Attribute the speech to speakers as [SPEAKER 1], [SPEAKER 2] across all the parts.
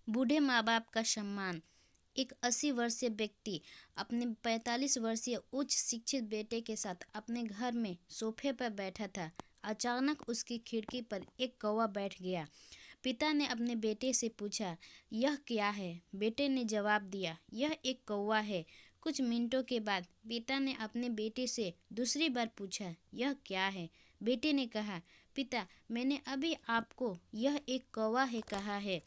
[SPEAKER 1] बूढ़े माँ बाप का सम्मान। एक 80 वर्षीय व्यक्ति अपने 45 वर्षीय उच्च शिक्षित बेटे के साथ अपने घर में सोफे पर बैठा था। अचानक उसकी खिड़की पर एक कौवा बैठ गया। पिता ने अपने बेटे से पूछा, यह क्या है? बेटे ने जवाब दिया, यह एक कौवा है। कुछ मिनटों के बाद पिता ने अपने बेटे से दूसरी बार पूछा, यह क्या है? बेटे ने कहा, पिता, मैंने अभी आपको यह एक कौवा है कहा है।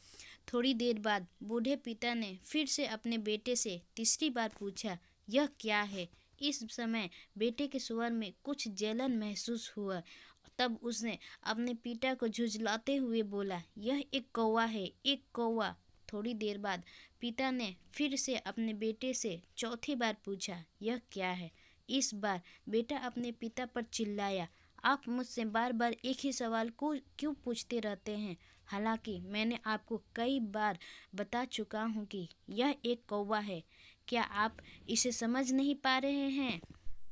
[SPEAKER 1] थोड़ी देर बाद बूढ़े पिता ने फिर से अपने बेटे से तीसरी बार पूछा, यह क्या है? इस समय बेटे के स्वर में कुछ जलन महसूस हुआ। तब उसने अपने पिता को झुंझलाते हुए बोला, यह एक कौवा है, एक कौवा। थोड़ी देर बाद पिता ने फिर से अपने बेटे से चौथी बार पूछा, यह क्या है? इस बार बेटा अपने पिता पर चिल्लाया, आप मुझसे बार बार एक ही सवाल को क्यों पूछते रहते हैं? हालांकि मैंने आपको कई बार बता चुका हूँ कि यह एक कौवा है। क्या आप इसे समझ नहीं पा रहे हैं?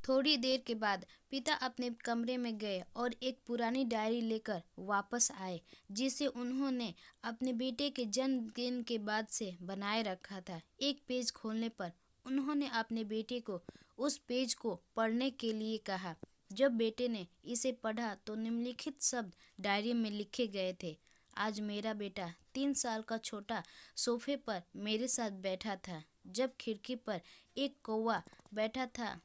[SPEAKER 1] थोड़ी देर के बाद पिता अपने कमरे में गए और एक पुरानी डायरी लेकर वापस आए, जिसे उन्होंने अपने बेटे के जन्मदिन के बाद से बनाए रखा था। एक पेज खोलने पर उन्होंने अपने बेटे को उस पेज को पढ़ने के लिए कहा। जब बेटे ने इसे पढ़ा तो निम्नलिखित शब्द डायरी में लिखे गए थे। आज मेरा बेटा 3 साल का छोटा सोफे पर मेरे साथ बैठा था, जब खिड़की पर एक कौवा बैठा था।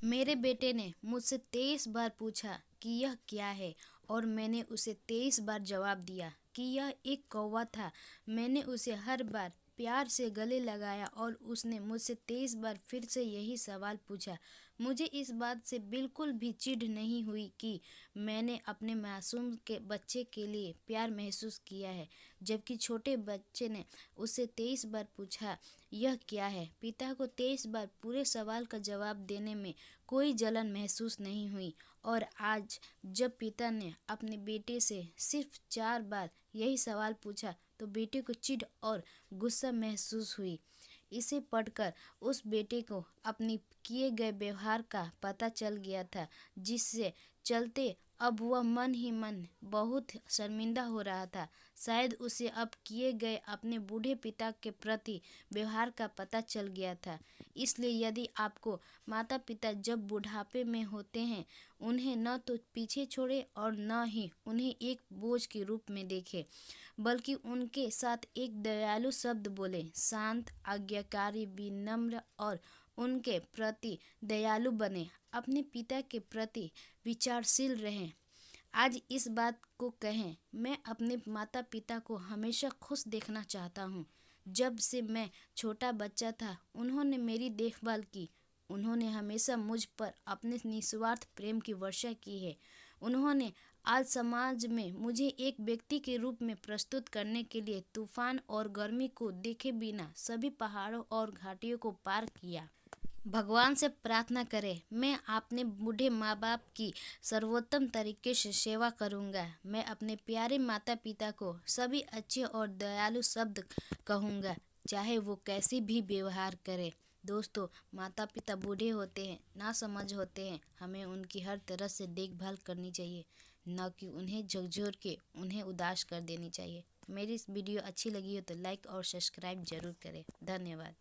[SPEAKER 1] मेरे बेटे ने मुझसे 23 बार पूछा कि यह क्या है, और मैंने उसे 23 बार जवाब दिया कि यह एक कौवा था। मैंने उसे हर बार प्यार से गले लगाया और उसने मुझसे 23 बार फिर से यही सवाल पूछा। मुझे इस बात से बिल्कुल भी चिढ़ नहीं हुई कि मैंने अपने मासूम के बच्चे के लिए प्यार महसूस किया है, जबकि छोटे बच्चे ने उससे 23 बार पूछा, यह क्या है? पिता को 23 बार पूरे सवाल का जवाब देने में कोई जलन महसूस नहीं हुई, और आज जब पिता ने अपने बेटे से सिर्फ 4 बार यही सवाल पूछा तो बेटे को चिढ़ और गुस्सा महसूस हुई। इसे पढ़कर उस बेटे को अपनी किए गए व्यवहार का पता चल गया था, जिससे चलते अब वह मन ही मन बहुत शर्मिंदा हो रहा था। शायद उसे अब किए गए अपने बूढ़े पिता के प्रति व्यवहार का पता चल गया था। इसलिए यदि आपको माता पिता जब बुढ़ापे में होते हैं, उन्हें न तो पीछे छोड़े और न ही उन्हें एक बोझ के रूप में देखें, बल्कि उनके साथ एक दयालु शब्द बोले, शांत, आज्ञाकारी, विनम्र और उनके प्रति दयालु बने। अपने पिता के प्रति विचारशील रहें। आज इस बात को कहें, मैं अपने माता पिता को हमेशा खुश देखना चाहता हूँ। जब से मैं छोटा बच्चा था, उन्होंने मेरी देखभाल की। उन्होंने हमेशा मुझ पर अपने निस्वार्थ प्रेम की वर्षा की है। उन्होंने आज समाज में मुझे एक व्यक्ति के रूप में प्रस्तुत करने के लिए तूफान और गर्मी को देखे बिना सभी पहाड़ों और घाटियों को पार किया। भगवान से प्रार्थना करें, मैं अपने बूढ़े माँ बाप की सर्वोत्तम तरीके से सेवा करूँगा। मैं अपने प्यारे माता पिता को सभी अच्छे और दयालु शब्द कहूँगा, चाहे वो कैसी भी व्यवहार करे। दोस्तों, माता पिता बूढ़े होते हैं, ना समझ होते हैं। हमें उनकी हर तरह से देखभाल करनी चाहिए, न कि उन्हें झकझोर के उन्हें उदास कर देनी चाहिए। मेरी इस वीडियो अच्छी लगी हो तो लाइक और सब्सक्राइब जरूर करें। धन्यवाद।